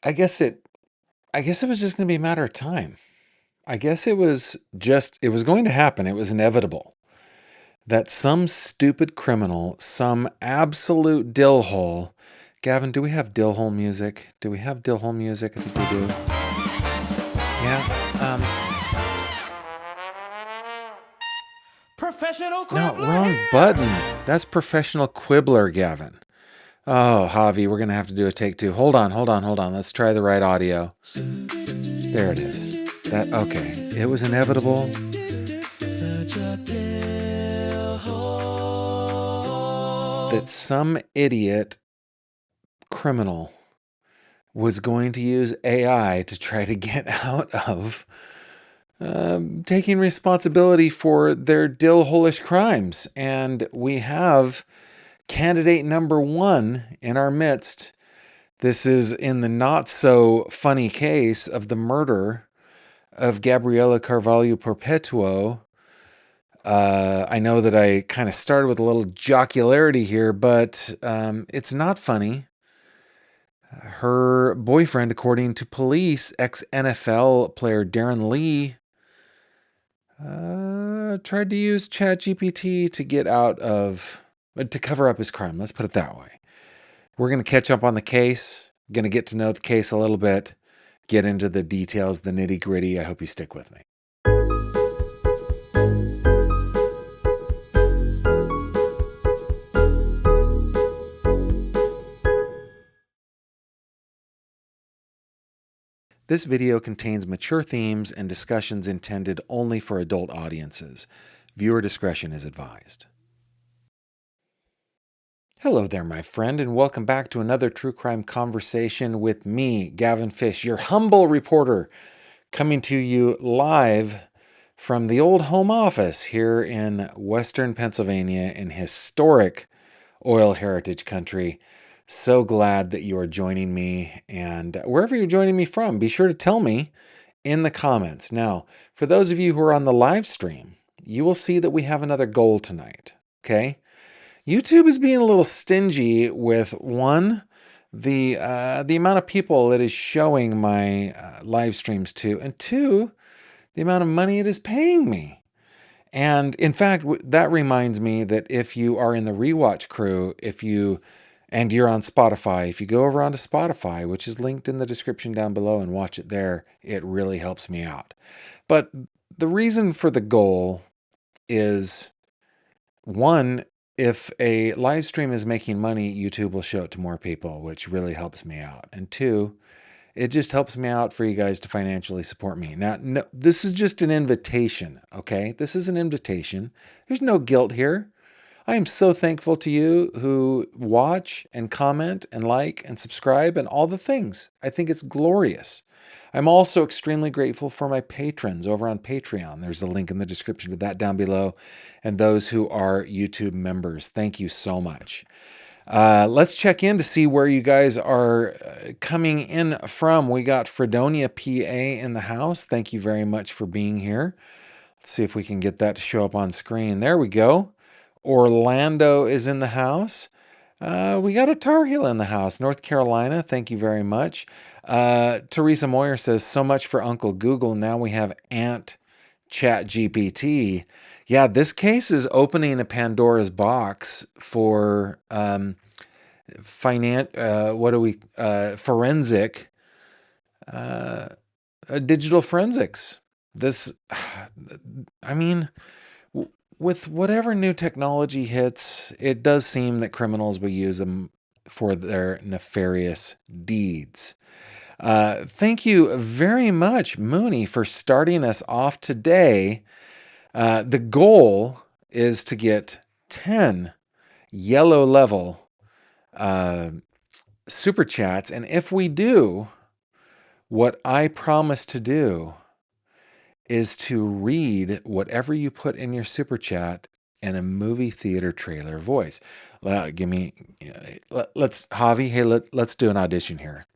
I guess it was just going to be a matter of time. I guess it was going to happen. It was inevitable that some stupid criminal, some absolute dillhole. Gavin, do we have dillhole music? Do we have dillhole music? I think we do. Yeah. Professional No, quibbler wrong here. button. That's professional quibbler, Gavin. Oh, Javi, we're going to have to do a take two. Hold on. Let's try the right audio. There it is. Okay. It was inevitable. That some idiot criminal was going to use AI to try to get out of taking responsibility for their dill-holish crimes. And we have candidate number one in our midst. This is in the not so funny case of the murder of Gabriella Carvalho Perpétuo. I know that I kind of started with a little jocularity here, but it's not funny. Her boyfriend, according to police, ex-NFL player Darron Lee, tried to use ChatGPT to cover up his crime. Let's put it that way. We're going to catch up on the case, going to get to know the case a little bit, get into the details, the nitty-gritty. I hope you stick with me. This video contains mature themes and discussions intended only for adult audiences. Viewer discretion is advised. Hello there, my friend, and welcome back to another true crime conversation with me, Gavin Fish, your humble reporter, coming to you live from the old home office here in Western Pennsylvania in historic oil heritage country. So glad that you are joining me, and wherever you're joining me from, be sure to tell me in the comments. Now, for those of you who are on the live stream, you will see that we have another goal tonight, okay? YouTube is being a little stingy with, one, the amount of people it is showing my live streams to, and two, the amount of money it is paying me. And in fact, that reminds me that if you are in the rewatch crew, and you're on Spotify, if you go over onto Spotify, which is linked in the description down below, and watch it there, it really helps me out. But the reason for the goal is, one, if a live stream is making money, YouTube will show it to more people, which really helps me out. And two, it just helps me out for you guys to financially support me. Now, no, this is just an invitation, okay? This is an invitation. There's no guilt here. I am so thankful to you who watch and comment and like and subscribe and all the things. I think it's glorious. I'm also extremely grateful for my patrons over on Patreon. There's a link in the description to that down below. And those who are YouTube members, thank you so much. Let's check in to see where you guys are coming in from. We got Fredonia, PA in the house. Thank you very much for being here. Let's see if we can get that to show up on screen. There we go. Orlando is in the house. We got a Tar Heel in the house. North Carolina, thank you very much. Teresa Moyer says, so much for Uncle Google. Now we have Aunt ChatGPT. Yeah, this case is opening a Pandora's box for forensic, digital forensics. This, I mean, with whatever new technology hits, it does seem that criminals will use them for their nefarious deeds. Thank you very much, Mooney, for starting us off today. The goal is to get 10 yellow level super chats. And if we do, what I promise to do is to read whatever you put in your super chat in a movie theater trailer voice. Let's Javi, hey, let's do an audition here.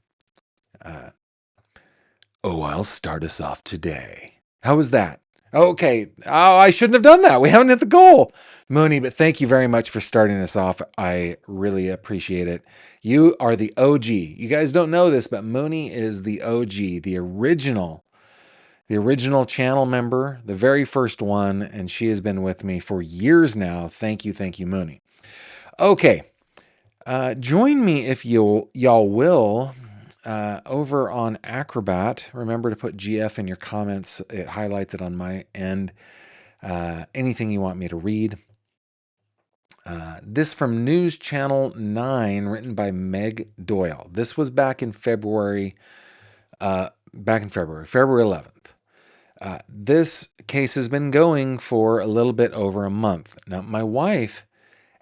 I'll start us off today. How was that? Okay. Oh, I shouldn't have done that. We haven't hit the goal. Mooney, but thank you very much for starting us off. I really appreciate it. You are the OG. You guys don't know this, but Mooney is the OG, the original channel member, the very first one, and she has been with me for years now. Thank you, Mooney. Okay. Join me if y'all will over on Acrobat. Remember to put GF in your comments. It highlights it on my end. Anything you want me to read. This from News Channel 9, written by Meg Doyle. This was back in February. February 11th. This case has been going for a little bit over a month. Now, my wife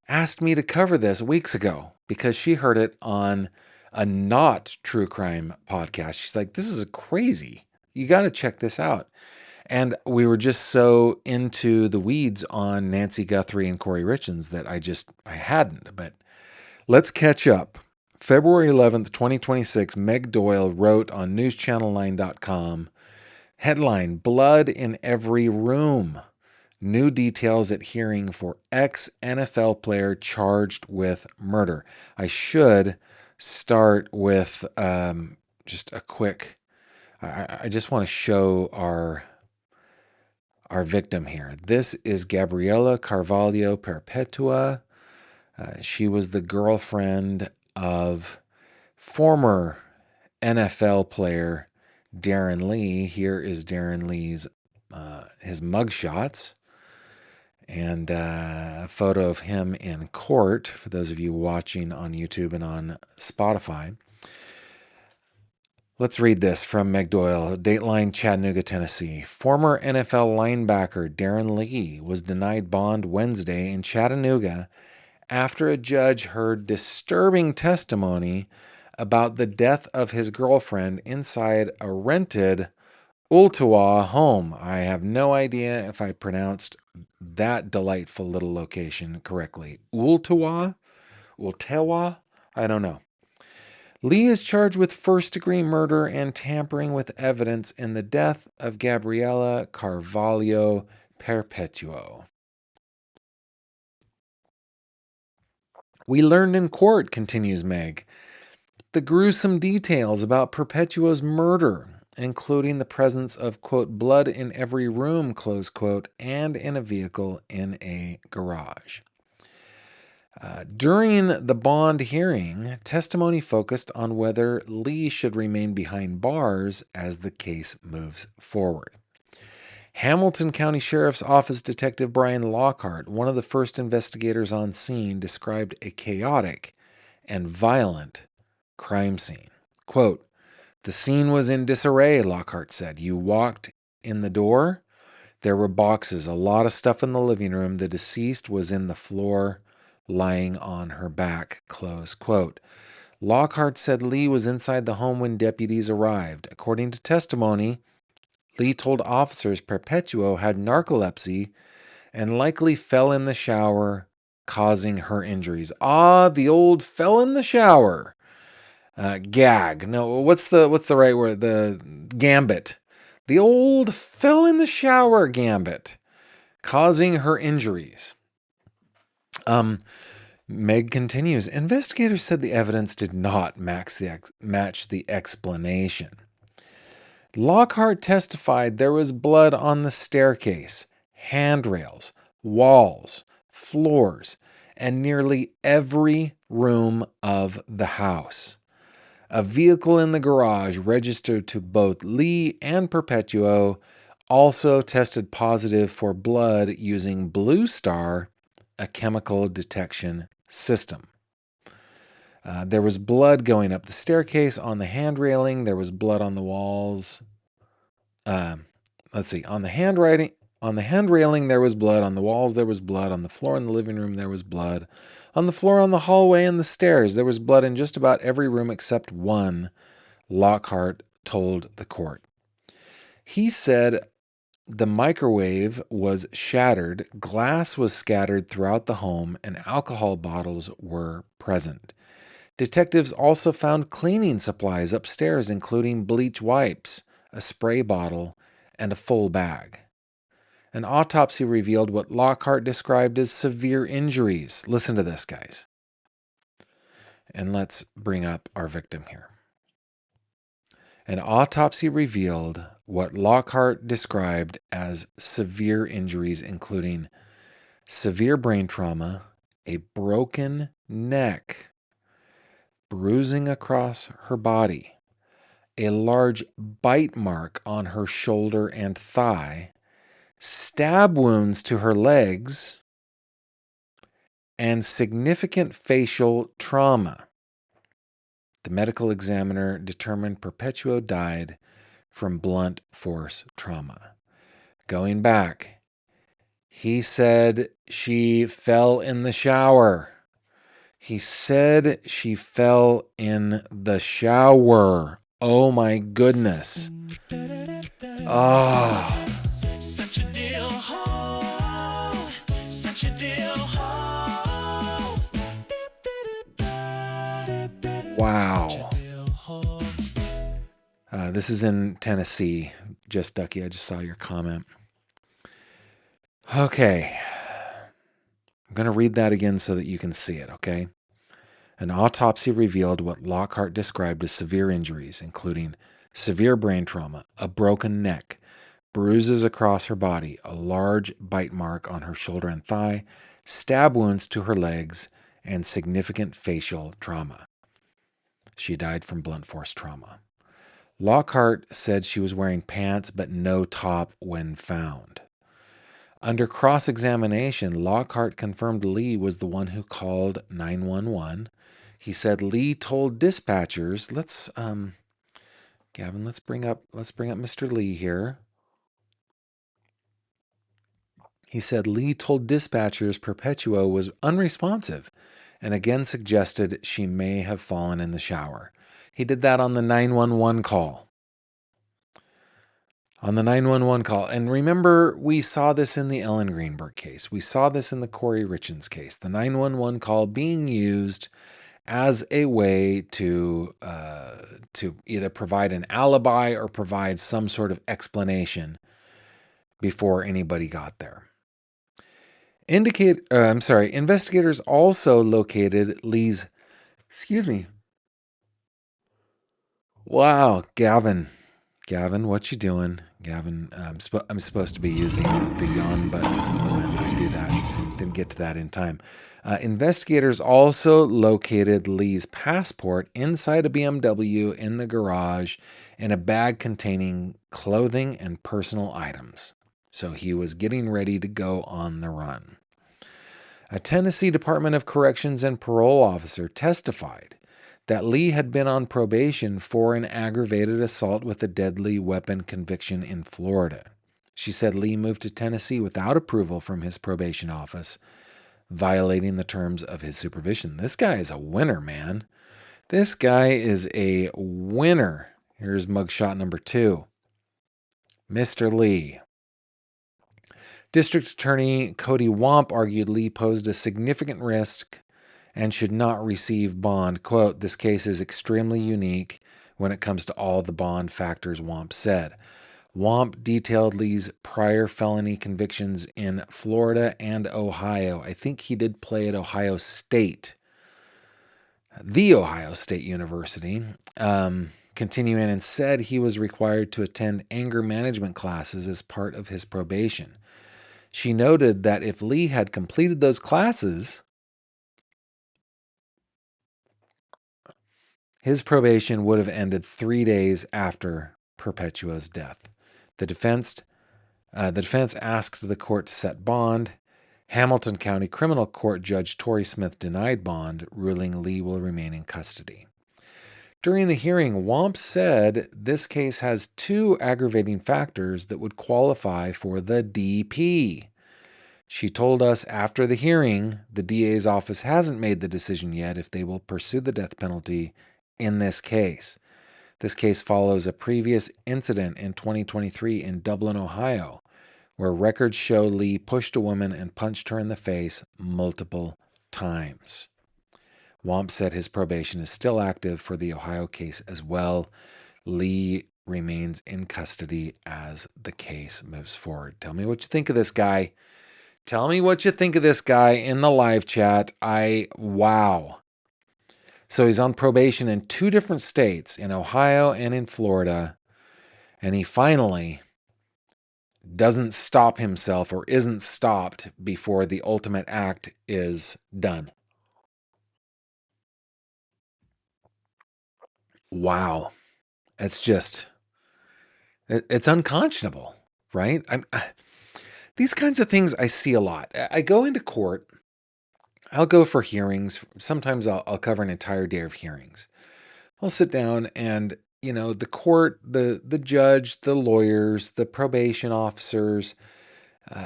asked me to cover this weeks ago because she heard it on a not true crime podcast. She's like, this is crazy. You got to check this out. And we were just so into the weeds on Nancy Guthrie and Corey Richins that I hadn't. But let's catch up. February 11th, 2026, Meg Doyle wrote on newschannel9.com, headline, Blood in Every Room. New details at hearing for ex-NFL player charged with murder. I should start with just a quick, I just want to show our victim here. This is Gabriella Carvalho Perpétuo. She was the girlfriend of former NFL player Darron Lee. Here is Darron Lee's his mugshots and a photo of him in court for those of you watching on YouTube and on Spotify. Let's read this from Meg Doyle, Dateline, Chattanooga, Tennessee. Former NFL linebacker Darron Lee was denied bond Wednesday in Chattanooga after a judge heard disturbing testimony about the death of his girlfriend inside a rented Ooltewah home. I have no idea if I pronounced that delightful little location correctly. Ooltewah? I don't know. Lee is charged with first-degree murder and tampering with evidence in the death of Gabriella Carvalho Perpétuo. We learned in court, continues Meg, the gruesome details about Perpetuo's murder, including the presence of, quote, blood in every room, close quote, and in a vehicle in a garage. During the bond hearing, testimony focused on whether Lee should remain behind bars as the case moves forward. Hamilton County Sheriff's Office Detective Brian Lockhart, one of the first investigators on scene, described a chaotic and violent crime scene. Quote, the scene was in disarray, Lockhart said. You walked in the door. There were boxes, a lot of stuff in the living room. The deceased was in the floor, lying on her back, close quote. Lockhart said Lee was inside the home when deputies arrived. According to testimony, Lee told officers Perpetuo had narcolepsy and likely fell in the shower, causing her injuries. Ah, the old fell in the shower. Gag. No, what's the right word? The gambit. The old fell in the shower gambit, causing her injuries. Meg continues. Investigators said the evidence did not match the explanation. Lockhart testified there was blood on the staircase, handrails, walls, floors, and nearly every room of the house. A vehicle in the garage registered to both Lee and Perpetuo also tested positive for blood using Blue Star, a chemical detection system. There was blood going up the staircase, on the hand railing. There was blood on the walls. On the hand railing, there was blood. On the walls, there was blood. On the floor in the living room, there was blood. On the floor, on the hallway, and the stairs, there was blood in just about every room except one, Lockhart told the court. He said the microwave was shattered, glass was scattered throughout the home, and alcohol bottles were present. Detectives also found cleaning supplies upstairs, including bleach wipes, a spray bottle, and a full bag. An autopsy revealed what Lockhart described as severe injuries. Listen to this, guys. And let's bring up our victim here. An autopsy revealed what Lockhart described as severe injuries, including severe brain trauma, a broken neck, bruising across her body, a large bite mark on her shoulder and thigh, stab wounds to her legs, and significant facial trauma. The medical examiner determined Perpétuo died from blunt force trauma. Going back, he said she fell in the shower. He said she fell in the shower. Oh my goodness. Oh. Such a deal. Such a deal. Wow. This is in Tennessee. Just Ducky, I just saw your comment. Okay. I'm going to read that again so that you can see it, okay? An autopsy revealed what Lockhart described as severe injuries, including severe brain trauma, a broken neck, bruises across her body, a large bite mark on her shoulder and thigh, stab wounds to her legs, and significant facial trauma. She died from blunt force trauma. Lockhart said she was wearing pants but no top when found. Under cross-examination, Lockhart confirmed Lee was the one who called 911. He said Lee told dispatchers, Gavin, let's bring up Mr. Lee here. He said Lee told dispatchers Perpétuo was unresponsive and again suggested she may have fallen in the shower. He did that on the 911 call. And remember, we saw this in the Ellen Greenberg case. We saw this in the Corey Richins case. The 911 call being used as a way to either provide an alibi or provide some sort of explanation before anybody got there. Investigators also located Lee's. Excuse me. Wow, Gavin, what you doing? Gavin, I'm supposed to be using the yawn button when I do that. Didn't get to that in time. Investigators also located Lee's passport inside a BMW in the garage in a bag containing clothing and personal items. So he was getting ready to go on the run. A Tennessee Department of Corrections and parole officer testified that Lee had been on probation for an aggravated assault with a deadly weapon conviction in Florida. She said Lee moved to Tennessee without approval from his probation office, violating the terms of his supervision. This guy is a winner, man. This guy is a winner. Here's mugshot number 2. Mr. Lee. District Attorney Cody Womp argued Lee posed a significant risk and should not receive bond. Quote, "This case is extremely unique when it comes to all the bond factors," Womp said. Womp detailed Lee's prior felony convictions in Florida and Ohio. I think he did play at Ohio State, the Ohio State University, continuing and said he was required to attend anger management classes as part of his probation. She noted that if Lee had completed those classes, his probation would have ended 3 days after Perpétuo's death. The defense asked the court to set bond. Hamilton County Criminal Court Judge Torrey Smith denied bond, ruling Lee will remain in custody. During the hearing, Womp said this case has 2 aggravating factors that would qualify for the DP. She told us after the hearing, the DA's office hasn't made the decision yet if they will pursue the death penalty in this case. This case follows a previous incident in 2023 in Dublin, Ohio, where records show Lee pushed a woman and punched her in the face multiple times. Womp said his probation is still active for the Ohio case as well. Lee remains in custody as the case moves forward. Tell me what you think of this guy. Tell me what you think of this guy in the live chat. Wow. So he's on probation in 2 different states, in Ohio and in Florida. And he finally doesn't stop himself, or isn't stopped before the ultimate act is done. Wow. It's unconscionable, right? These kinds of things I see a lot. I go into court. I'll go for hearings. Sometimes I'll cover an entire day of hearings. I'll sit down and, the court, the judge, the lawyers, the probation officers,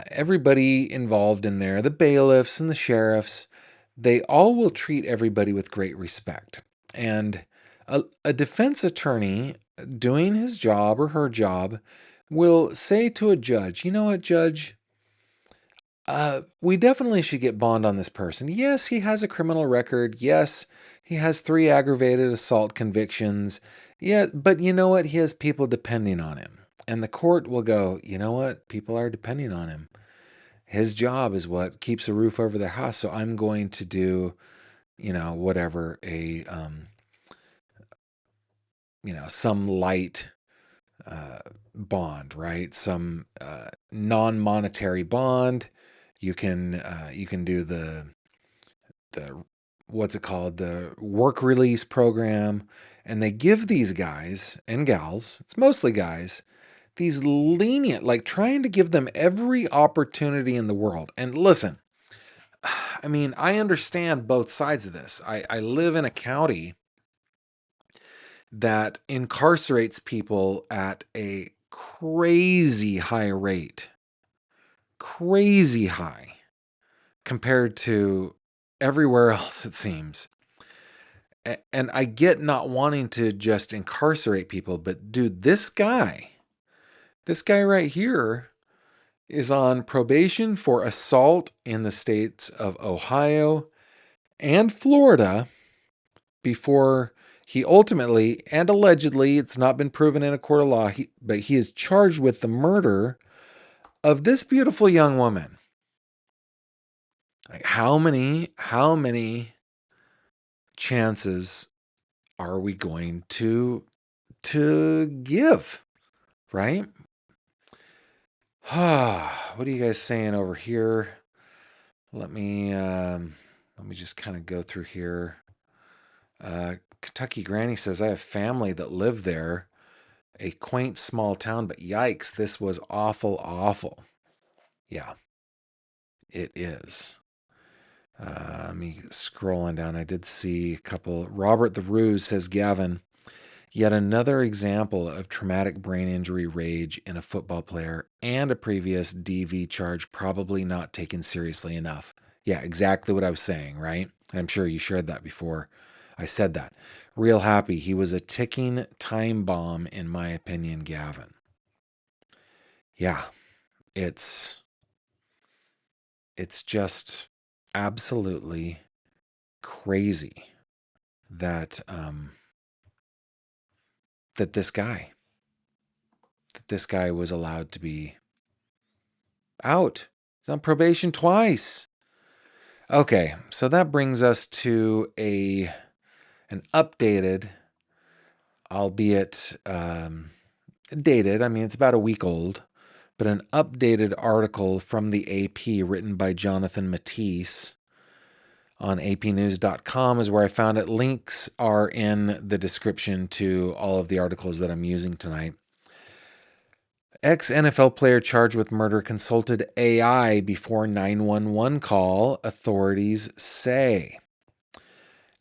everybody involved in there, the bailiffs and the sheriffs, they all will treat everybody with great respect. And a defense attorney doing his job or her job will say to a judge, you know what, judge? We definitely should get bond on this person. Yes, he has a criminal record. Yes, he has 3 aggravated assault convictions. Yeah, but you know what? He has people depending on him. And the court will go, you know what? People are depending on him. His job is what keeps a roof over their house. So I'm going to do, whatever, some light bond, right? Some non-monetary bond. You can do the what's it called? The work release program. And they give these guys and gals, it's mostly guys, these lenient, like trying to give them every opportunity in the world. And listen, I mean, I understand both sides of this. I live in a county that incarcerates people at a crazy high rate. Crazy high compared to everywhere else, it seems. And I get not wanting to just incarcerate people, but dude, this guy right here is on probation for assault in the states of Ohio and Florida before he ultimately and allegedly, it's not been proven in a court of law, but he is charged with the murder of this beautiful young woman. Like how many chances are we going to give, right? What are you guys saying over here? Let me just kind of go through here. Kentucky Granny says, I have family that live there. A quaint small town, but yikes, this was awful. Yeah, it is. Me scrolling down, I did see a couple. Robert the Ruse says, Gavin, yet another example of traumatic brain injury rage in a football player and a previous DV charge probably not taken seriously enough. Yeah, exactly what I was saying, right? I'm sure you shared that before I said that. Real happy. He was a ticking time bomb, in my opinion, Gavin. Yeah, it's just absolutely crazy that that this guy was allowed to be out. He's on probation twice. Okay, so that brings us to an updated, albeit dated. I mean, it's about a week old, but an updated article from the AP written by Jonathan Matisse on apnews.com is where I found it. Links are in the description to all of the articles that I'm using tonight. Ex-NFL player charged with murder consulted AI before 911 call, authorities say.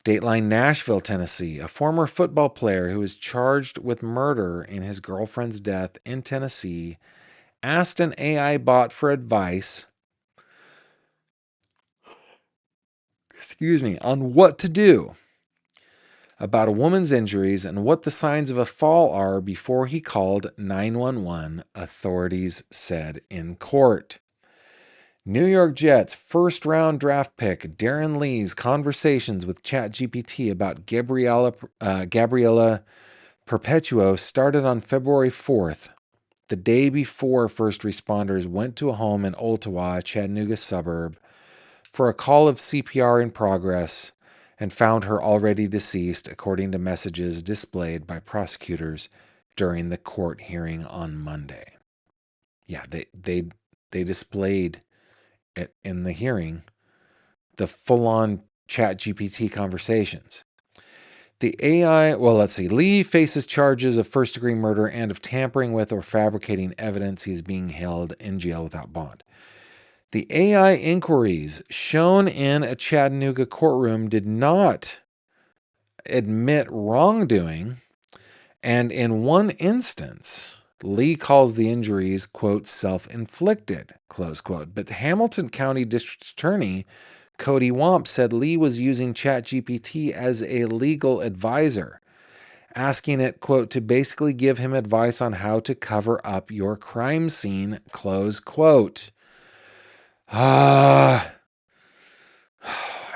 Dateline Nashville, Tennessee. A former football player who is charged with murder in his girlfriend's death in Tennessee asked an AI bot for advice, on what to do about a woman's injuries and what the signs of a fall are before he called 911, authorities said in court. New York Jets first-round draft pick Darron Lee's conversations with ChatGPT about Gabriella Perpétuo started on February 4th, the day before first responders went to a home in Ottawa, a Chattanooga suburb, for a call of CPR in progress and found her already deceased, according to messages displayed by prosecutors during the court hearing on Monday. Yeah, they displayed it in the hearing, the full-on ChatGPT conversations. The AI, well, let's see. Lee faces charges of first-degree murder and of tampering with or fabricating evidence. He is being held in jail without bond. The AI inquiries shown in a Chattanooga courtroom did not admit wrongdoing, and in one instance, Lee calls the injuries, quote, self-inflicted, close quote. But the Hamilton County District Attorney Cody Womp said Lee was using ChatGPT as a legal advisor, asking it, quote, to basically give him advice on how to cover up your crime scene, close quote. I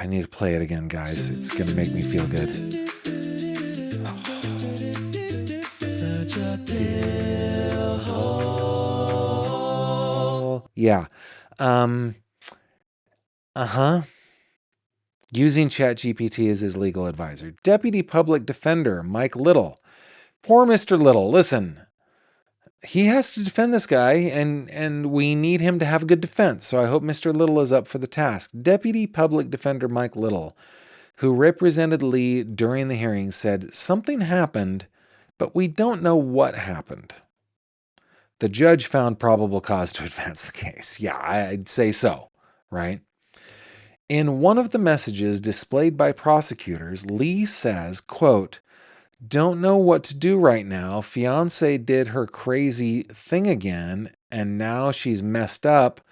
need to play it again, guys. It's going to make me feel good. Yeah. Using ChatGPT as his legal advisor. Deputy Public Defender Mike Little. Poor Mr. Little. Listen, he has to defend this guy, and we need him to have a good defense. So I hope Mr. Little is up for the task. Deputy Public Defender Mike Little, who represented Lee during the hearing, said something happened, but we don't know what happened. The judge found probable cause to advance the case. Yeah, I'd say so, right? In one of the messages displayed by prosecutors, Lee says, quote, don't know what to do right now. Fiance did her crazy thing again, and now she's messed up.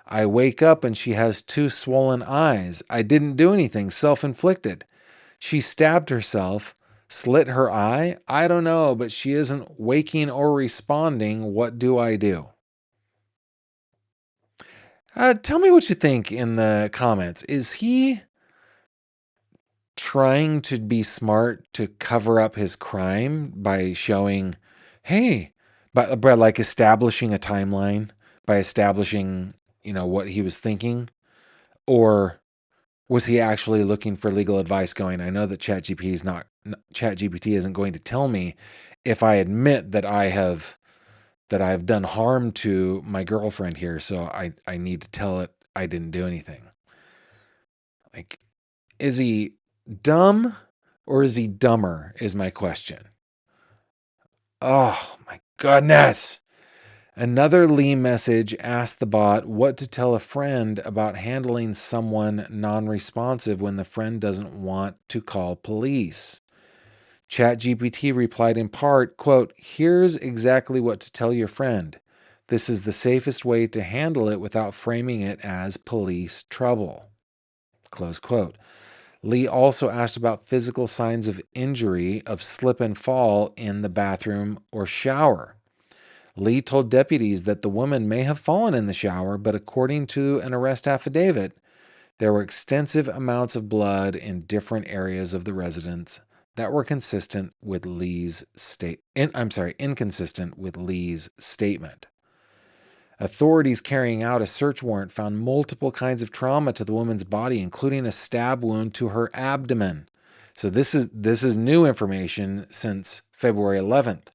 I wake up and she has 2 swollen eyes. I didn't do anything, self-inflicted. She stabbed herself, slit her eye. I don't know, but she isn't waking or responding. What do I do? Tell me what you think in the comments. Is he trying to be smart to cover up his crime by showing, hey, by like establishing a timeline, by establishing, what he was thinking? Or was he actually looking for legal advice going, I know that ChatGPT isn't going to tell me if I admit that I have done harm to my girlfriend here, so I need to tell it I didn't do anything. Like, is he dumb or is he dumber is my question. Oh my goodness. Another Lee message asked the bot what to tell a friend about handling someone non-responsive when the friend doesn't want to call police. ChatGPT replied in part, quote, here's exactly what to tell your friend. This is the safest way to handle it without framing it as police trouble, close quote. Lee also asked about physical signs of injury, of slip and fall in the bathroom or shower. Lee told deputies that the woman may have fallen in the shower, but according to an arrest affidavit, there were extensive amounts of blood in different areas of the residence that were inconsistent with Lee's statement. Authorities carrying out a search warrant found multiple kinds of trauma to the woman's body, including a stab wound to her abdomen. So this is new information since February 11th.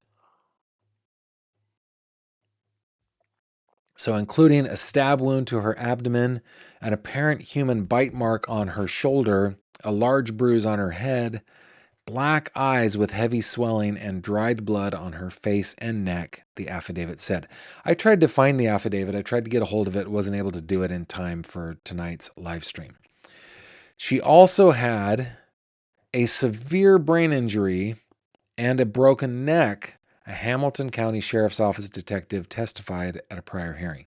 So including a stab wound to her abdomen, an apparent human bite mark on her shoulder, a large bruise on her head, black eyes with heavy swelling, and dried blood on her face and neck, the affidavit said. I tried to find the affidavit. I tried to get a hold of it. Wasn't able to do it in time for tonight's live stream. She also had a severe brain injury and a broken neck, a Hamilton County Sheriff's Office detective testified at a prior hearing.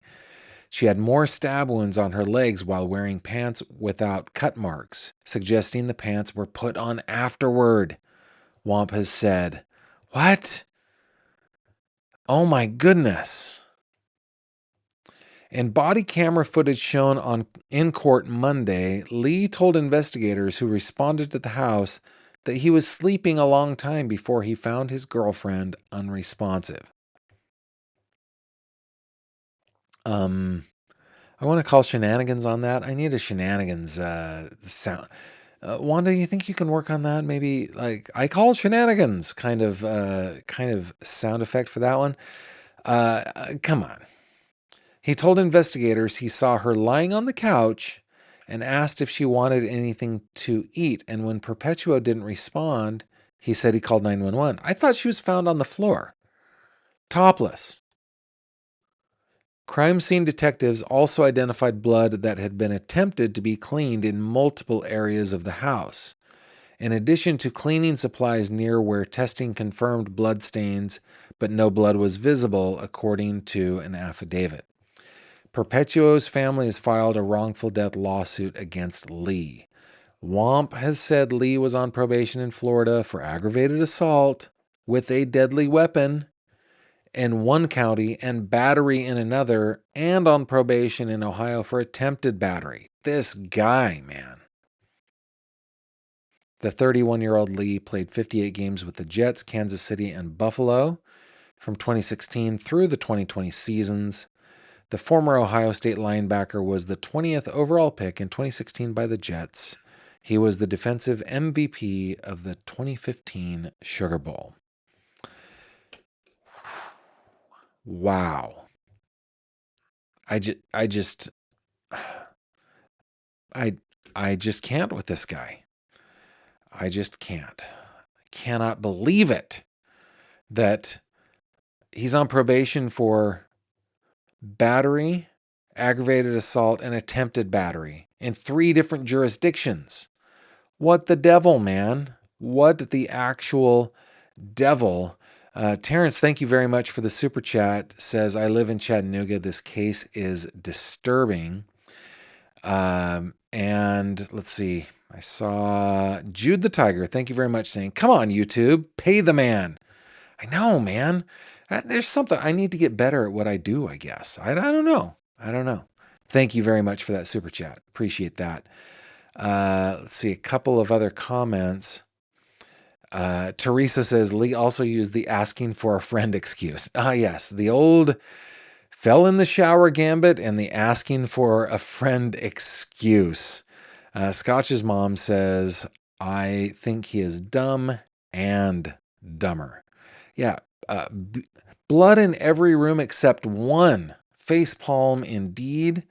She had more stab wounds on her legs while wearing pants without cut marks, suggesting the pants were put on afterward. Womp has said, what? Oh my goodness. In body camera footage shown in court Monday, Lee told investigators who responded to the house that he was sleeping a long time before he found his girlfriend unresponsive. I want to call shenanigans on that. I need a shenanigans sound. Wanda, you think you can work on that? Maybe like I call shenanigans kind of sound effect for that one. Come on. He told investigators he saw her lying on the couch and asked if she wanted anything to eat. And when Perpetuo didn't respond, he said he called 911. I thought she was found on the floor, topless. Crime scene detectives also identified blood that had been attempted to be cleaned in multiple areas of the house. In addition to cleaning supplies near where testing confirmed blood stains, but no blood was visible, according to an affidavit. Perpetuo's family has filed a wrongful death lawsuit against Lee. WOMP has said Lee was on probation in Florida for aggravated assault with a deadly weapon in one county and battery in another, and on probation in Ohio for attempted battery. This guy, man. The 31-year-old Lee played 58 games with the Jets, Kansas City, and Buffalo from 2016 through the 2020 seasons. The former Ohio State linebacker was the 20th overall pick in 2016 by the Jets. He was the defensive MVP of the 2015 Sugar Bowl. Wow. I just can't with this guy. I just can't. I cannot believe it that he's on probation for battery, aggravated assault, and attempted battery in 3 different jurisdictions. What the devil, man? What the actual devil? Terrence, thank you very much for the super chat. Says, I live in Chattanooga. This case is disturbing. And let's see. I saw Jude the Tiger. Thank you very much, saying, come on, YouTube, pay the man. I know, man. There's something. I need to get better at what I do, I guess. I don't know. I don't know. Thank you very much for that super chat. Appreciate that. Let's see. A couple of other comments. Teresa says, Lee also used the asking for a friend excuse. Ah, yes. The old fell in the shower gambit and the asking for a friend excuse. Scotch's mom says, I think he is dumb and dumber. Yeah. Blood in every room except one. Facepalm indeed.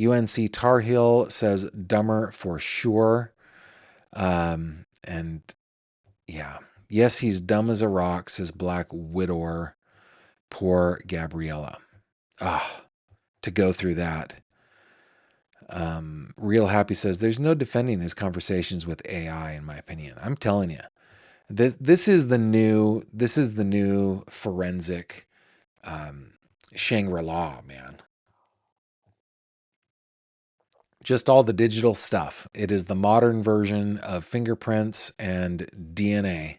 UNC Tar Heel says dumber for sure. And yeah. Yes, he's dumb as a rock, says Black Widower. Poor Gabriella. To go through that. Real Happy says there's no defending his conversations with AI, in my opinion. I'm telling you, this is the new forensic Shangri-La, man. Just all the digital stuff. It is the modern version of fingerprints and DNA.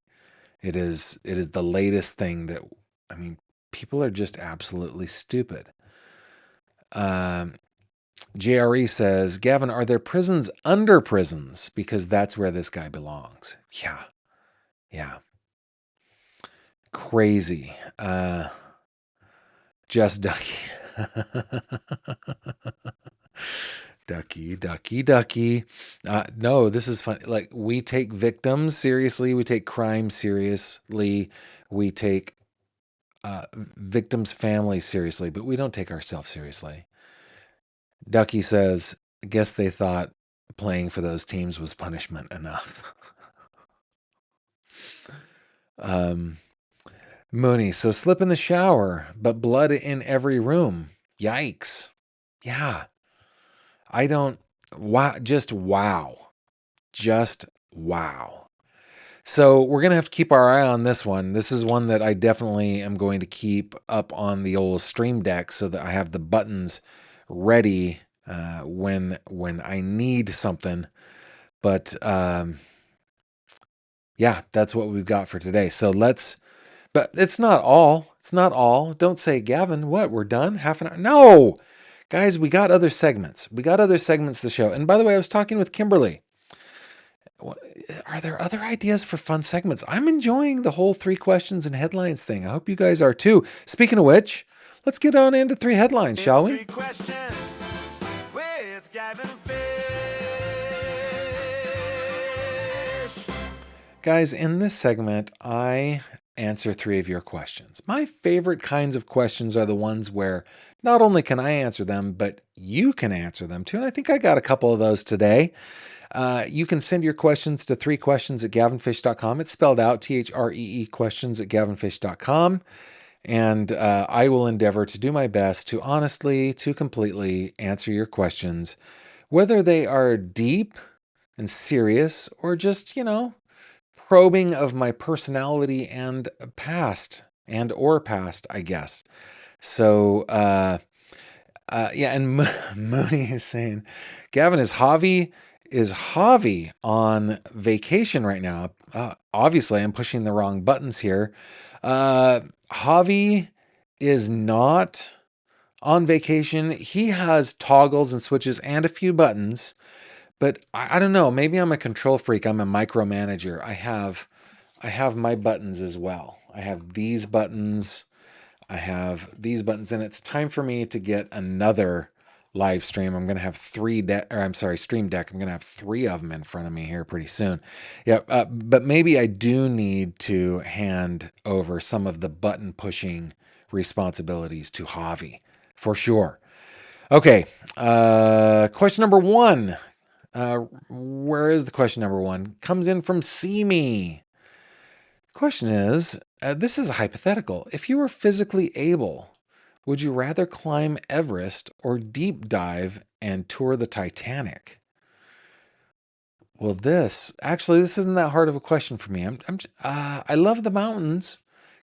It is the latest thing that, I mean, people are just absolutely stupid. JRE says, Gavin, are there prisons under prisons? Because that's where this guy belongs. Yeah. Crazy. Just Ducky. Ducky. No, this is fun. Like, we take victims seriously. We take crime seriously. We take victims' families seriously, but we don't take ourselves seriously. Ducky says, I guess they thought playing for those teams was punishment enough. Mooney, so slip in the shower, but blood in every room. Yikes. Yeah. I don't, wow, just wow. So we're going to have to keep our eye on this one. This is one that I definitely am going to keep up on the old Stream Deck so that I have the buttons ready when I need something. But yeah, that's what we've got for today. So but it's not all. It's not all. Don't say, Gavin, what? We're done? Half an hour? No! Guys, we got other segments. We got other segments of the show. And by the way, I was talking with Kimberly. Are there other ideas for fun segments? I'm enjoying the whole 3 questions and headlines thing. I hope you guys are too. Speaking of which, let's get on into 3 headlines, shall we? 3 questions with Gavin Fish. Guys, in this segment, I answer 3 of your questions. My favorite kinds of questions are the ones where not only can I answer them, but you can answer them too. And I think I got a couple of those today. You can send your questions to 3questions@gavinfish.com. It's spelled out THREE questions@gavinfish.com. And I will endeavor to do my best to honestly, to completely answer your questions, whether they are deep and serious or just, probing of my personality and past, I guess. So, yeah, and Mooney is saying, Gavin, is Javi on vacation right now? Obviously, I'm pushing the wrong buttons here. Javi is not on vacation. He has toggles and switches and a few buttons, but I don't know. Maybe I'm a control freak. I'm a micromanager. I have my buttons as well. I have these buttons. I have these buttons, and it's time for me to get another live stream. I'm going to have Stream Deck. I'm going to have 3 of them in front of me here pretty soon. Yeah, but maybe I do need to hand over some of the button pushing responsibilities to Javi for sure. Okay, question number 1. Where is the question number 1? Comes in from See Me. Question is, this is a hypothetical. If you were physically able, would you rather climb Everest or deep dive and tour the Titanic? Well, this isn't that hard of a question for me. I love the mountains.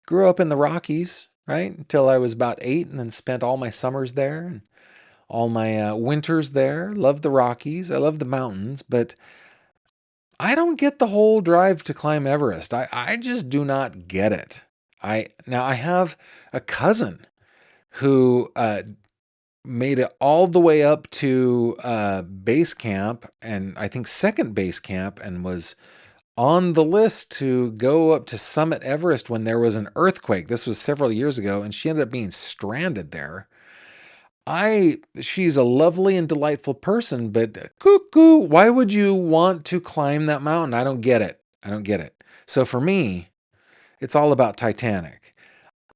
Grew up in the Rockies, right? Until I was about 8, and then spent all my summers there and all my winters there. Love the Rockies. I love the mountains, but I don't get the whole drive to climb Everest. I just do not get it. I have a cousin who made it all the way up to base camp, and I think second base camp, and was on the list to go up to summit Everest when there was an earthquake. This was several years ago, and she ended up being stranded there. She's a lovely and delightful person, but cuckoo, why would you want to climb that mountain? I don't get it. So for me, it's all about Titanic.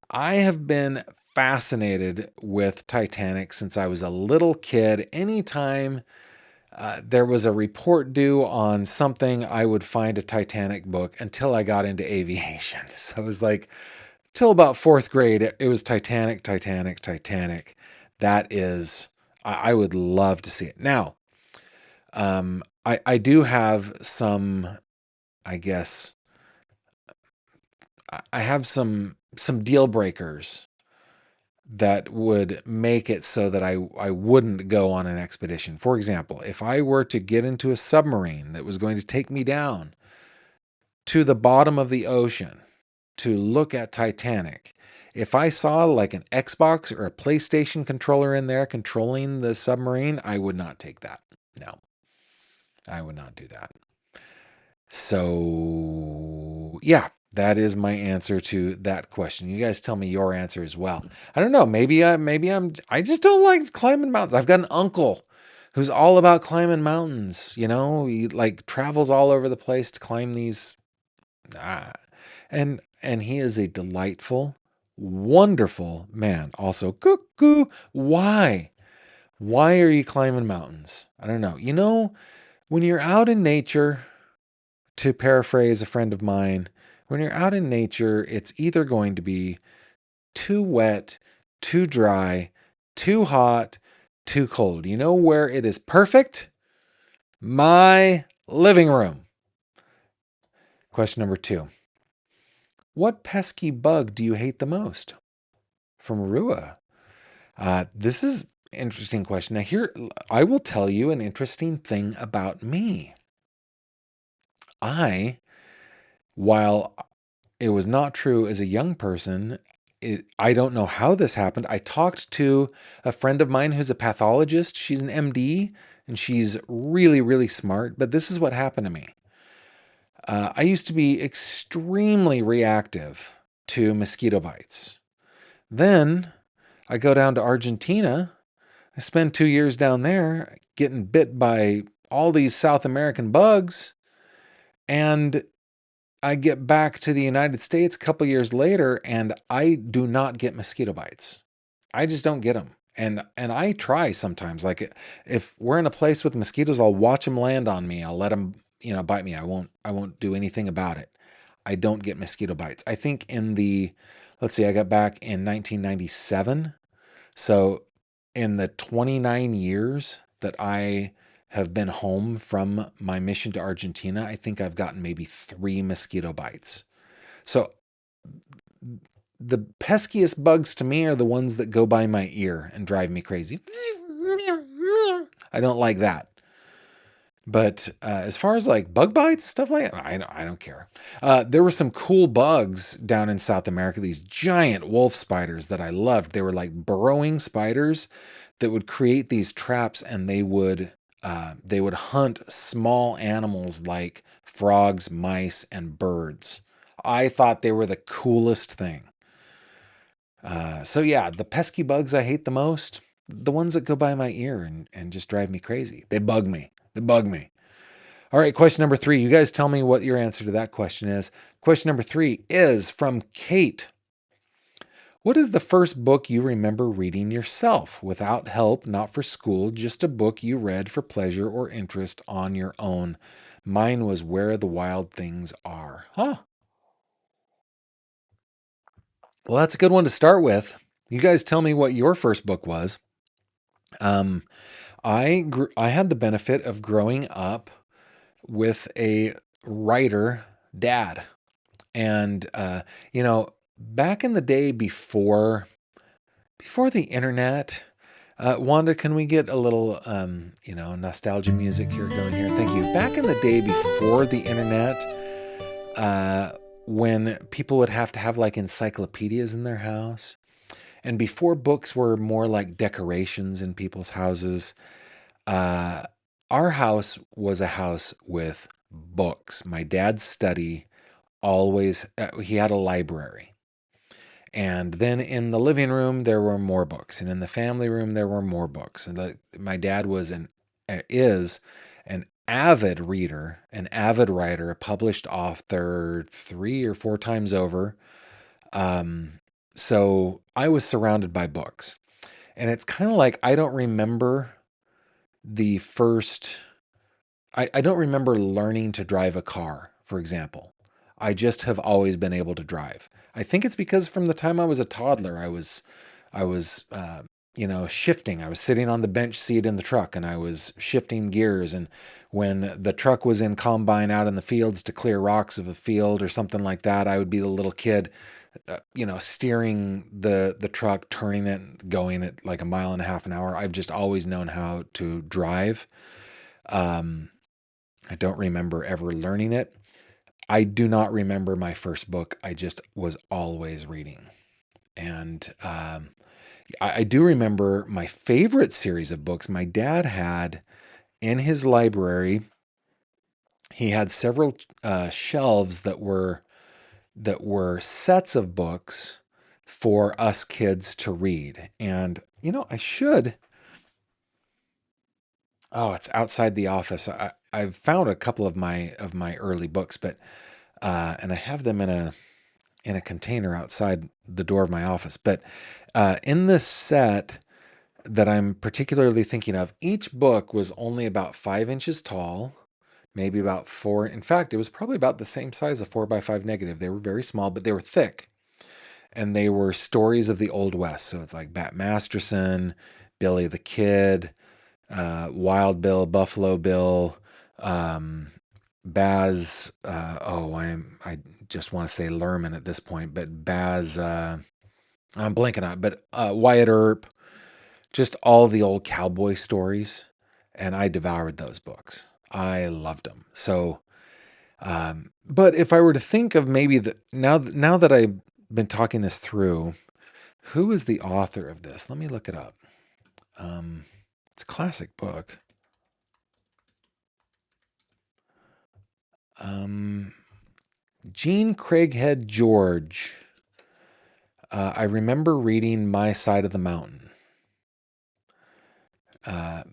I have been fascinated with Titanic since I was a little kid. Anytime there was a report due on something, I would find a Titanic book until I got into aviation. So it was like, till about 4th grade, it was Titanic. That is, I would love to see it. Now, I do have some, I guess, I have some deal breakers that would make it so that I wouldn't go on an expedition. For example, if I were to get into a submarine that was going to take me down to the bottom of the ocean to look at Titanic, if I saw like an Xbox or a PlayStation controller in there controlling the submarine, I would not take that. No, I would not do that. So, yeah, that is my answer to that question. You guys tell me your answer as well. I don't know. I just don't like climbing mountains. I've got an uncle who's all about climbing mountains. He like travels all over the place to climb these. And he is a delightful, wonderful man. Also, cuckoo. Why? Why are you climbing mountains? I don't know. When you're out in nature, to paraphrase a friend of mine, when you're out in nature, it's either going to be too wet, too dry, too hot, too cold. You know where it is perfect? My living room. Question number 2. What pesky bug do you hate the most? From Rua. This is an interesting question. Now here, I will tell you an interesting thing about me. While it was not true as a young person, I don't know how this happened. I talked to a friend of mine who's a pathologist. She's an MD, and she's really, really smart. But this is what happened to me. I used to be extremely reactive to mosquito bites. Then I go down to Argentina. I spend 2 years down there getting bit by all these South American bugs. And I get back to the United States a couple years later and I do not get mosquito bites. I just don't get them. And I try sometimes. Like if we're in a place with mosquitoes, I'll watch them land on me. I'll let them, bite me. I won't do anything about it. I don't get mosquito bites. I think let's see, I got back in 1997. So in the 29 years that I have been home from my mission to Argentina, I think I've gotten maybe 3 mosquito bites. So the peskiest bugs to me are the ones that go by my ear and drive me crazy. I don't like that. But as far as like bug bites, stuff like that, I don't care. There were some cool bugs down in South America, these giant wolf spiders that I loved. They were like burrowing spiders that would create these traps and they would hunt small animals like frogs, mice, and birds. I thought they were the coolest thing. So yeah, the pesky bugs I hate the most, the ones that go by my ear and just drive me crazy. They bug me. They bug me. All right, question number 3. You guys tell me what your answer to that question is. Question number 3 is from Kate. What is the first book you remember reading yourself without help, not for school, just a book you read for pleasure or interest on your own? Mine was Where the Wild Things Are. Huh. Well, that's a good one to start with. You guys tell me what your first book was. I had the benefit of growing up with a writer dad. And back in the day before the internet, Wanda, can we get a little nostalgia music here going here? Thank you. Back in the day before the internet, when people would have to have like encyclopedias in their house, and before books were more like decorations in people's houses, uh, our house was a house with books. My dad's study always, he had a library. And then in the living room, there were more books. And in the family room, there were more books. And my dad is an avid reader, an avid writer, a published author 3 or 4 times over. So I was surrounded by books. And it's kind of like I don't remember the first I don't remember learning to drive a car, for example. I just have always been able to drive. I think it's because from the time I was a toddler, I was shifting. I was sitting on the bench seat in the truck and I was shifting gears. And when the truck was in combine out in the fields to clear rocks of a field or something like that, I would be the little kid, steering the truck, turning it, going at like a mile and a half an hour. I've just always known how to drive. I don't remember ever learning it. I do not remember my first book. I just was always reading. And I do remember my favorite series of books. My dad had in his library, he had several shelves that were sets of books for us kids to read. And I should. Oh, it's outside the office. I've found a couple of my early books, but and I have them in a container outside the door of my office. But in this set that I'm particularly thinking of, each book was only about 5 inches tall, maybe about four. In fact, it was probably about the same size of 4x5 negative. They were very small, but they were thick, and they were stories of the Old West. So it's like Bat Masterson, Billy the Kid, Wild Bill, Buffalo Bill, Baz. I just want to say Lerman at this point, but Baz. I'm blanking on it, but Wyatt Earp, just all the old cowboy stories, and I devoured those books. I loved them. So, but if I were to think of maybe now that I've been talking this through, who is the author of this? Let me look it up. It's a classic book. Gene Craighead George. I remember reading My Side of the Mountain. I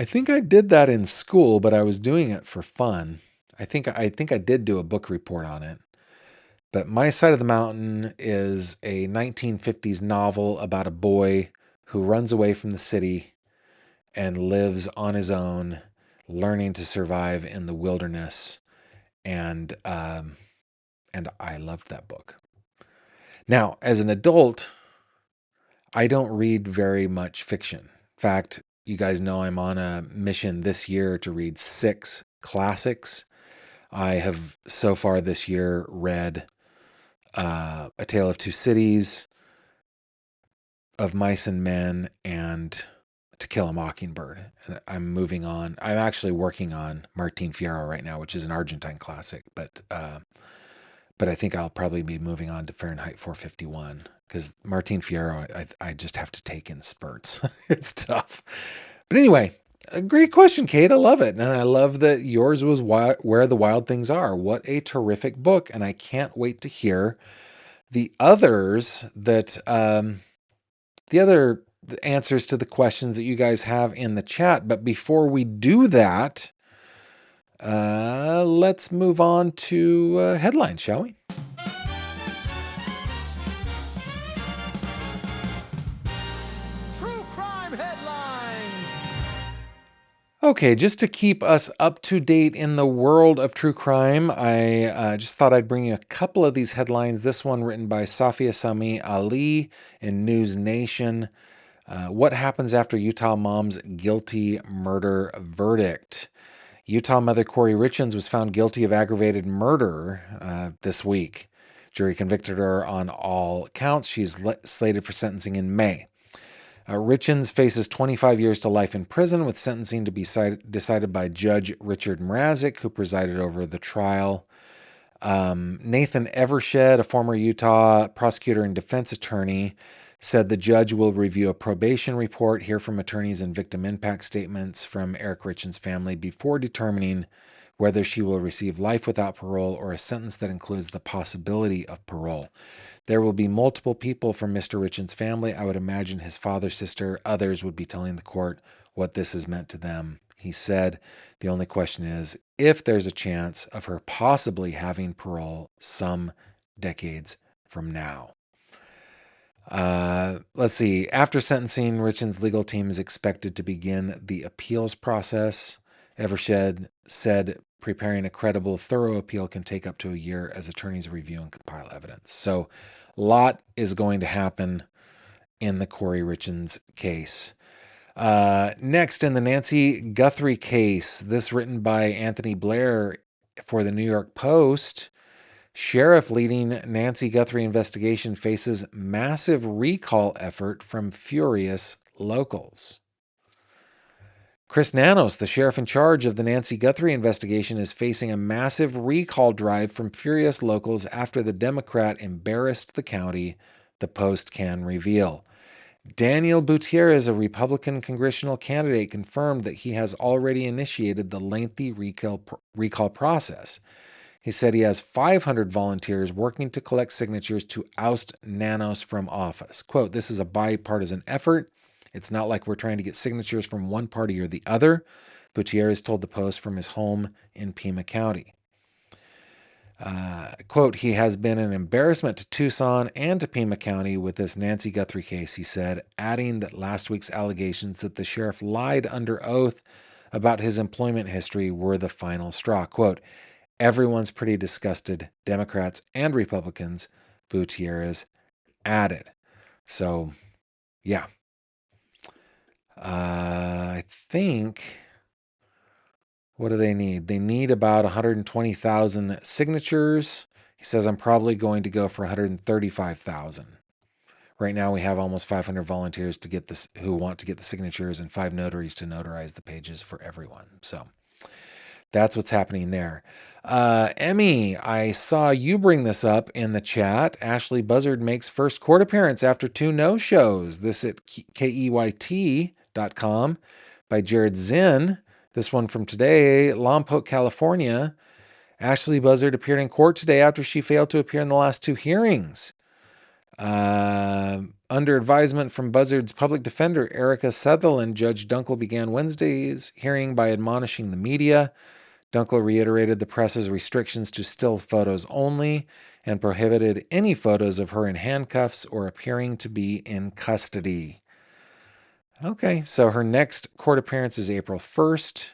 think I did that in school, but I was doing it for fun. I think I did do a book report on it. But My Side of the Mountain is a 1950s novel about a boy who runs away from the city and lives on his own, learning to survive in the wilderness. And I loved that book. Now, as an adult, I don't read very much fiction. In fact, you guys know I'm on a mission this year to read 6 classics. I have so far this year read A Tale of Two Cities, Of Mice and Men, and To Kill a Mockingbird. And I'm moving on. I'm actually working on Martin Fierro right now, which is an Argentine classic, but I think I'll probably be moving on to Fahrenheit 451 because Martin Fierro, I just have to take in spurts. It's tough. But anyway, a great question, Kate. I love it. And I love that yours was Where the Wild Things Are. What a terrific book. And I can't wait to hear the others that, the other answers to the questions that you guys have in the chat. But before we do that, let's move on to headlines, shall we? True crime headlines. Okay, just to keep us up to date in the world of true crime, I just thought I'd bring you a couple of these headlines. This one written by Safia Sami Ali in News Nation. What happens after Utah mom's guilty murder verdict? Utah mother Corey Richens was found guilty of aggravated murder this week. Jury convicted her on all counts. She's slated for sentencing in May. Richens faces 25 years to life in prison, with sentencing to be decided by Judge Richard Mrazek, who presided over the trial. Nathan Evershed, a former Utah prosecutor and defense attorney, said the judge will review a probation report, hear from attorneys and victim impact statements from Eric Richens' family before determining whether she will receive life without parole or a sentence that includes the possibility of parole. There will be multiple people from Mr. Richens' family. I would imagine his father, sister, others would be telling the court what this has meant to them. He said, the only question is if there's a chance of her possibly having parole some decades from now. Let's see. After sentencing, Richens' legal team is expected to begin the appeals process. Evershed said preparing a credible, thorough appeal can take up to a year as attorneys review and compile evidence. So a lot is going to happen in the Corey Richens case. Next, in the Nancy Guthrie case, this written by Anthony Blair for the New York Post, sheriff leading Nancy Guthrie investigation faces massive recall effort from furious locals. Chris Nanos, the sheriff in charge of the Nancy Guthrie investigation, is facing a massive recall drive from furious locals after the Democrat embarrassed the county, the Post can reveal. Daniel Gutierrez, a Republican congressional candidate, confirmed that he has already initiated the lengthy recall process. He said he has 500 volunteers working to collect signatures to oust Nanos from office. Quote, this is a bipartisan effort. It's not like we're trying to get signatures from one party or the other, Gutierrez told the Post from his home in Pima County. Quote, he has been an embarrassment to Tucson and to Pima County with this Nancy Guthrie case, he said, adding that last week's allegations that the sheriff lied under oath about his employment history were the final straw. Quote, everyone's pretty disgusted, Democrats and Republicans, Gutierrez added. So, yeah. I think, what do they need? They need about 120,000 signatures. He says, I'm probably going to go for 135,000. Right now we have almost 500 volunteers to get this, who want to get the signatures, and 5 notaries to notarize the pages for everyone. So that's what's happening there. Emmy, I saw you bring this up in the chat. Ashley Buzzard makes first court appearance after 2 no-shows. This at KEYT.com by Jared Zinn. This one from today, Lompoc, California. Ashley Buzzard appeared in court today after she failed to appear in the last 2 hearings. Under advisement from Buzzard's public defender, Erica Sutherland, Judge Dunkel began Wednesday's hearing by admonishing the media. Dunkel reiterated the press's restrictions to still photos only and prohibited any photos of her in handcuffs or appearing to be in custody. Okay, so her next court appearance is April 1st,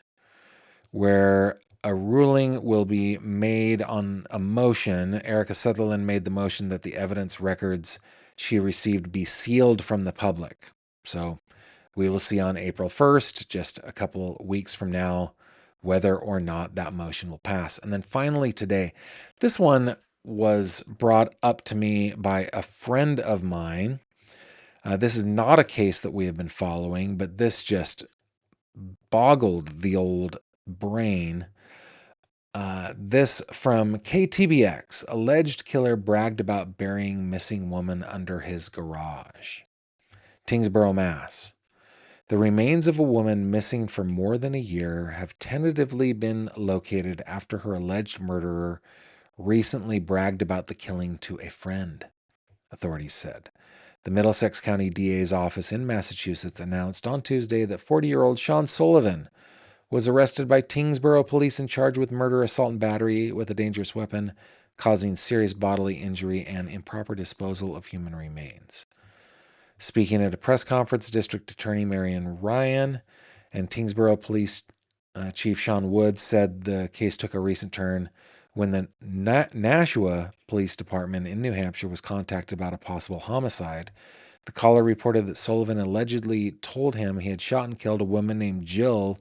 where a ruling will be made on a motion. Erica Sutherland made the motion that the evidence records she received be sealed from the public. So we will see on April 1st, just a couple weeks from now, whether or not that motion will pass. And then finally today, this one was brought up to me by a friend of mine. This is not a case that we have been following, but this just boggled the old brain. This from KTBX. Alleged killer bragged about burying missing woman under his garage. Tingsboro, Mass. The remains of a woman missing for more than a year have tentatively been located after her alleged murderer recently bragged about the killing to a friend, authorities said. The Middlesex County DA's office in Massachusetts announced on Tuesday that 40-year-old Sean Sullivan was arrested by Tingsboro police and charged with murder, assault, and battery with a dangerous weapon, causing serious bodily injury and improper disposal of human remains. Speaking at a press conference, District Attorney Marion Ryan and Tingsboro Police Chief Sean Woods said the case took a recent turn when the Nashua Police Department in New Hampshire was contacted about a possible homicide. The caller reported that Sullivan allegedly told him he had shot and killed a woman named Jill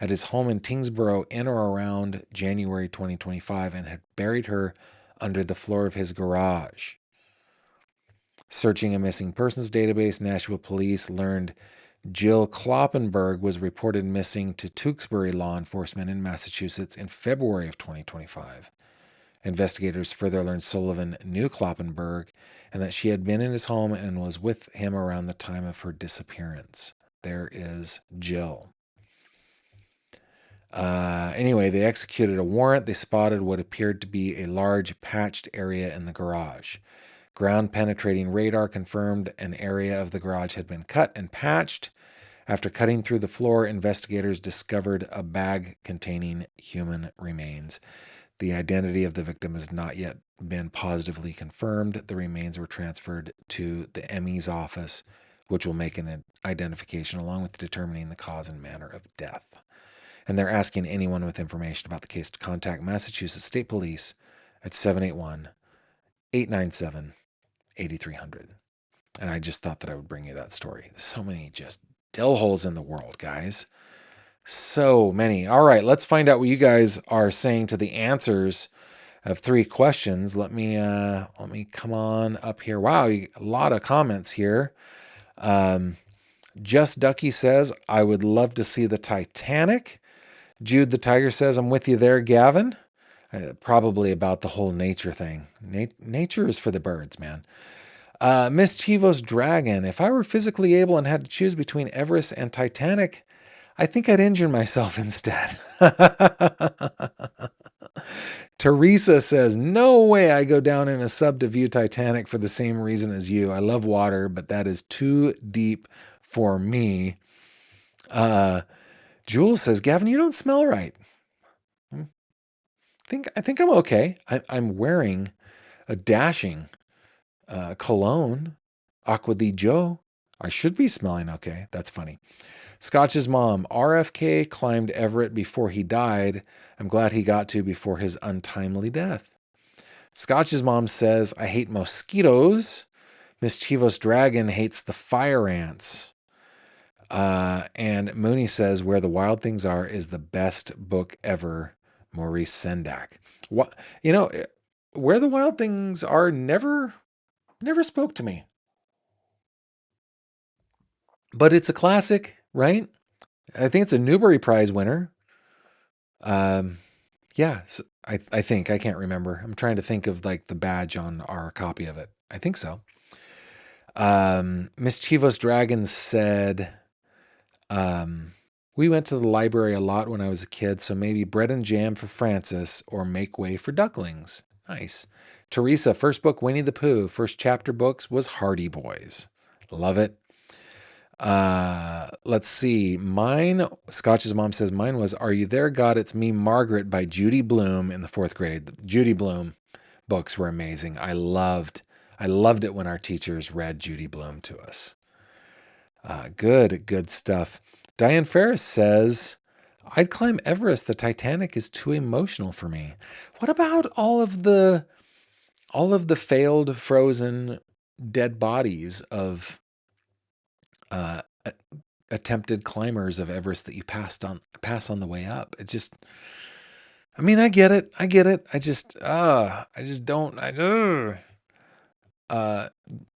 at his home in Tingsboro in or around January 2025 and had buried her under the floor of his garage. Searching a missing persons database, Nashua police learned Jill Kloppenberg was reported missing to Tewksbury law enforcement in Massachusetts in February of 2025. Investigators further learned Sullivan knew Kloppenberg and that she had been in his home and was with him around the time of her disappearance. There is Jill. Anyway, they executed a warrant. They spotted what appeared to be a large patched area in the garage. Ground-penetrating radar confirmed an area of the garage had been cut and patched. After cutting through the floor, investigators discovered a bag containing human remains. The identity of the victim has not yet been positively confirmed. The remains were transferred to the ME's office, which will make an identification along with determining the cause and manner of death. And they're asking anyone with information about the case to contact Massachusetts State Police at 781-897-8300. And I just thought that I would bring you that story. There's so many just dill holes in the world, guys. So many. All right, let's find out what you guys are saying to the answers of 3 questions. Let me come on up here. Wow, a lot of comments here. Just Ducky says, I would love to see the Titanic. Jude the Tiger says, I'm with you there, Gavin. Probably about the whole nature thing. Nature is for the birds, man. Miss Chivos Dragon, if I were physically able and had to choose between Everest and Titanic, I think I'd injure myself instead. Teresa says, no way I go down in a sub to view Titanic for the same reason as you. I love water, but that is too deep for me. Jules says, Gavin, you don't smell right. I think I'm okay. I'm wearing a dashing cologne, Aqua di Joe. I should be smelling okay. That's funny. Scotch's mom, RFK climbed Everett before he died. I'm glad he got to before his untimely death. Scotch's mom says, I hate mosquitoes. Miss Chivos Dragon hates the fire ants. And Mooney says, Where the Wild Things Are is the best book ever, Maurice Sendak. What, Where the Wild Things Are never spoke to me. But it's a classic, right? I think it's a Newbery Prize winner. Yeah, so I think. I can't remember. I'm trying to think of like the badge on our copy of it. I think so. Miss Chivos Dragon said, We went to the library a lot when I was a kid, so maybe bread and jam for Francis or make way for ducklings. Nice. Teresa, first book, Winnie the Pooh. First chapter books was Hardy Boys. Love it. Let's see. Mine, Scotch's mom says, mine was Are You There, God? It's Me, Margaret by Judy Blume in the 4th grade. The Judy Blume books were amazing. I loved it when our teachers read Judy Blume to us. Good stuff. Diane Ferris says, I'd climb Everest. The Titanic is too emotional for me. What about all of the failed frozen dead bodies of attempted climbers of Everest that you pass on the way up? It just, I mean, I get it. I just don't.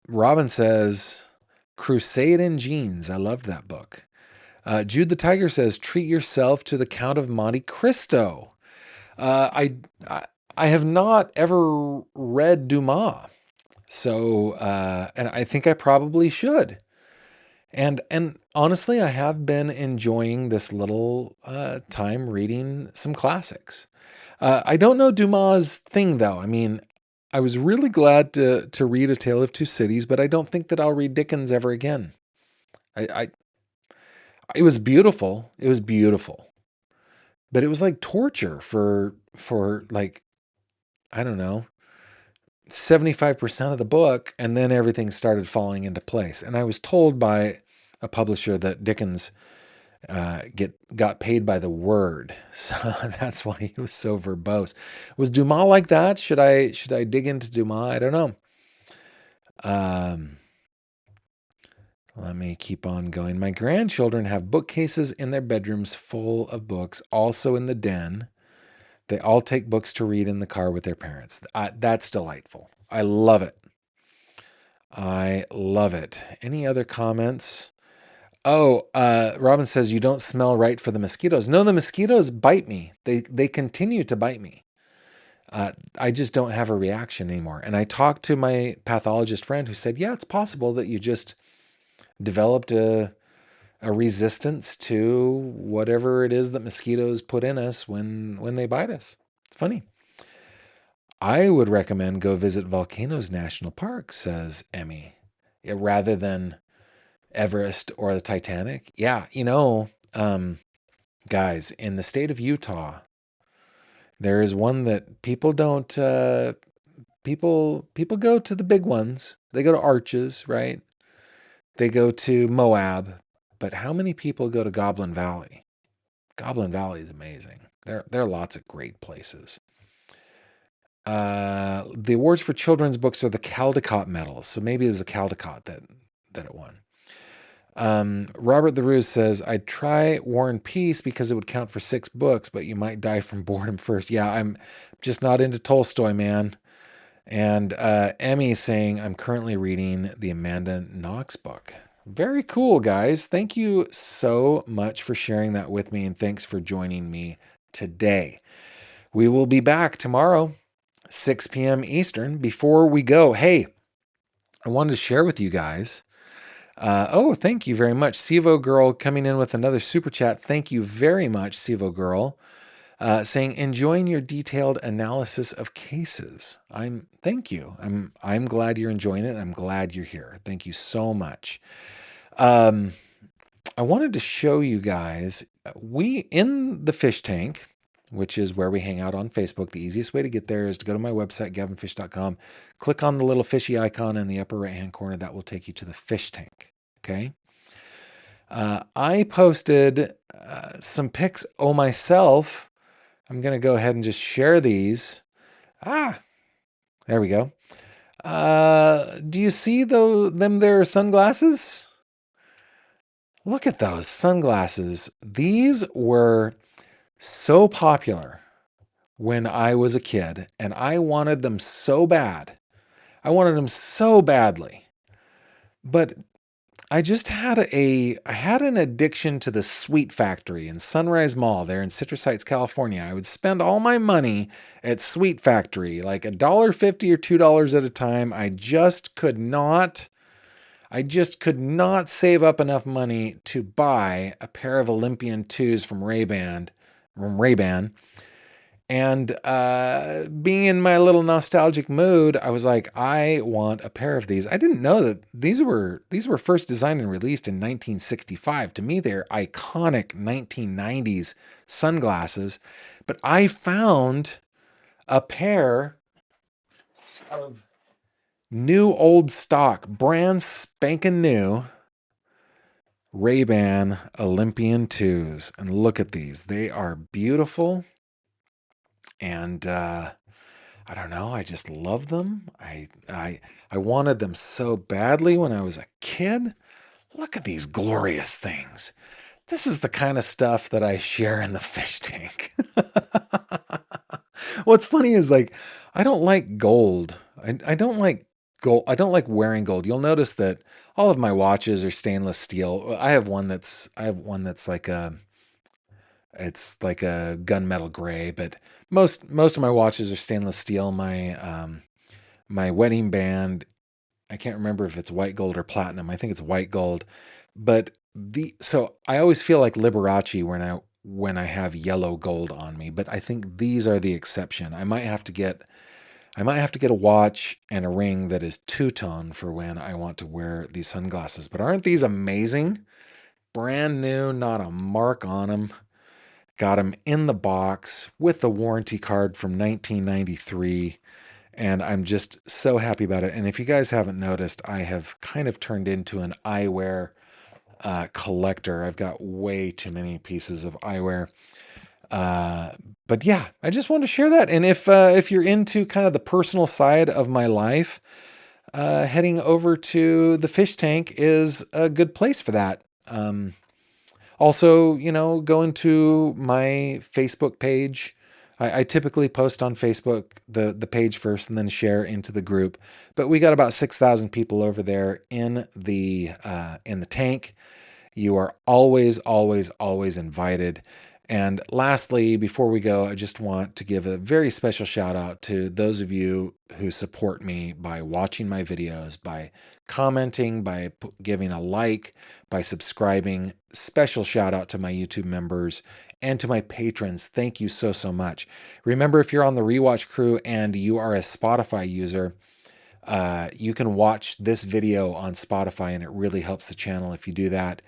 Robin says, Crusade in Jeans. I loved that book. Jude the Tiger says, treat yourself to the Count of Monte Cristo. I have not ever read Dumas, so and I think I probably should. And honestly, I have been enjoying this little time reading some classics. I don't know Dumas' thing though. I mean, I was really glad to read A Tale of Two Cities, but I don't think that I'll read Dickens ever again. It was beautiful. It was beautiful. But it was like torture for like, I don't know, 75% of the book, and then everything started falling into place. And I was told by a publisher that Dickens got paid by the word, so that's why he was so verbose. Was Dumas like that? Should I dig into Dumas? I don't know. Let me keep on going. My grandchildren have bookcases in their bedrooms full of books, also in the den. They all take books to read in the car with their parents. That's delightful. I love it. I love it. Any other comments? Oh, Robin says, you don't smell right for the mosquitoes. No, the mosquitoes bite me. They continue to bite me. I just don't have a reaction anymore. And I talked to my pathologist friend who said, yeah, it's possible that you just developed a resistance to whatever it is that mosquitoes put in us when they bite us. It's funny. I would recommend go visit Volcanoes National Park, says Emmy, rather than Everest or the Titanic. Yeah, guys, in the state of Utah, there is one that people don't. People go to the big ones. They go to Arches, right? They go to Moab, but how many people go to Goblin Valley? Goblin Valley is amazing. There are lots of great places. The awards for children's books are the Caldecott medals, so maybe it's a Caldecott that it won. Robert the Ruse says, I'd try War and Peace because it would count for 6 books, but you might die from boredom first. Yeah, I'm just not into Tolstoy, man. And Emmy saying, I'm currently reading the Amanda Knox book. Very cool, guys. Thank you so much for sharing that with me, and thanks for joining me today. We will be back tomorrow, 6 p.m. Eastern. Before we go, hey, I wanted to share with you guys. Thank you very much. Sivo Girl coming in with another super chat. Thank you very much, Sivo Girl. Saying, enjoying your detailed analysis of cases. Thank you. I'm glad you're enjoying it. I'm glad you're here. Thank you so much. I wanted to show you guys, in the fish tank, which is where we hang out on Facebook. The easiest way to get there is to go to my website, gavinfish.com, click on the little fishy icon in the upper right-hand corner. That will take you to the fish tank. Okay. I posted some pics myself. I'm going to go ahead and just share these. There we go. Do you see them there sunglasses? Look at those sunglasses. These were so popular when I was a kid, and I wanted them so bad. I wanted them so badly. But I just had an addiction to the Sweet Factory in Sunrise Mall there in Citrus Heights, California. I would spend all my money at Sweet Factory, like $1.50 or $2 at a time. I just could not. I just could not save up enough money to buy a pair of Olympian 2s from Ray-Ban. And being in my little nostalgic mood, I was like, I want a pair of these. I didn't know that these were first designed and released in 1965. To me, they're iconic 1990s sunglasses. But I found a pair of new old stock, brand spanking new Ray-Ban Olympian 2s. And look at these. They are beautiful. And I don't know, I just love them. I wanted them so badly when I was a kid. Look at these glorious things. This is the kind of stuff that I share in the fish tank. What's funny is like I don't like gold. I don't like gold. I don't like wearing gold. You'll notice that all of my watches are stainless steel. I have one that's like a it's like a gunmetal gray, but most of my watches are stainless steel. My wedding band, I can't remember if it's white gold or platinum. I think it's white gold. But so I always feel like Liberace when I have yellow gold on me, but I think these are the exception. I might have to get a watch and a ring that is two-tone for when I want to wear these sunglasses. But aren't these amazing? Brand new, not a mark on them. Got them in the box with the warranty card from 1993. And I'm just so happy about it. And if you guys haven't noticed, I have kind of turned into an eyewear collector. I've got way too many pieces of eyewear. But yeah, I just wanted to share that. And if you're into kind of the personal side of my life, heading over to the fish tank is a good place for that. Also, go into my Facebook page. I typically post on Facebook the page first and then share into the group. But we got about 6,000 people over there in the tank. You are always, always, always invited. And lastly, before we go, I just want to give a very special shout out to those of you who support me by watching my videos, by commenting, by giving a like, by subscribing. Special shout out to my YouTube members and to my patrons. Thank you so, so much. Remember, if you're on the Rewatch crew and you are a Spotify user, you can watch this video on Spotify, and it really helps the channel if you do that.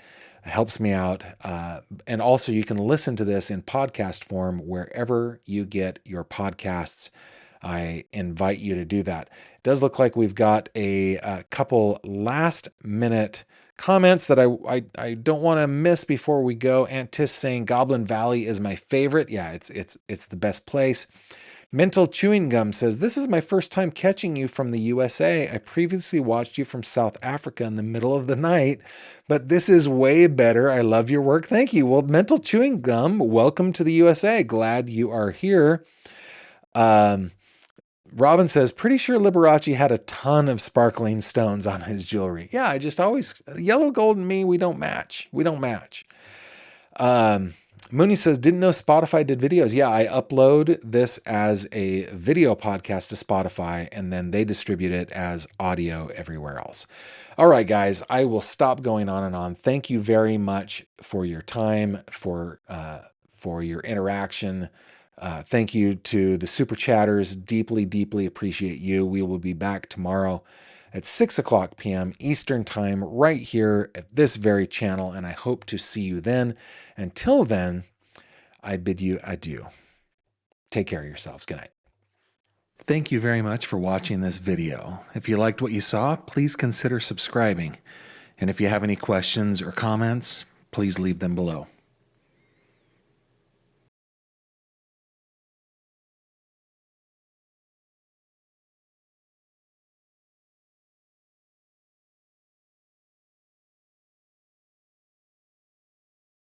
It helps me out. And also, you can listen to this in podcast form wherever you get your podcasts. I invite you to do that. It does look like we've got a couple last minute comments that I don't want to miss before we go. Antis saying Goblin Valley is my favorite. Yeah, it's the best place. Mental Chewing Gum says, this is my first time catching you from the USA. I previously watched you from South Africa in the middle of the night, but this is way better. I love your work. Thank you. Well, Mental Chewing Gum, welcome to the USA. Glad you are here. Robin says, pretty sure Liberace had a ton of sparkling stones on his jewelry. Yeah, I just always, yellow, gold, and me, we don't match. We don't match. Mooney says, didn't know Spotify did videos. Yeah, I upload this as a video podcast to Spotify, and then they distribute it as audio everywhere else. All right, guys, I will stop going on and on. Thank you very much for your time, for your interaction. Thank you to the super chatters. Deeply, deeply appreciate you. We will be back tomorrow at 6:00 p.m. Eastern Time right here at this very channel, and I hope to see you then. Until then, I bid you adieu. Take care of yourselves. Good night. Thank you very much for watching this video. If you liked what you saw, please consider subscribing. And if you have any questions or comments, please leave them below.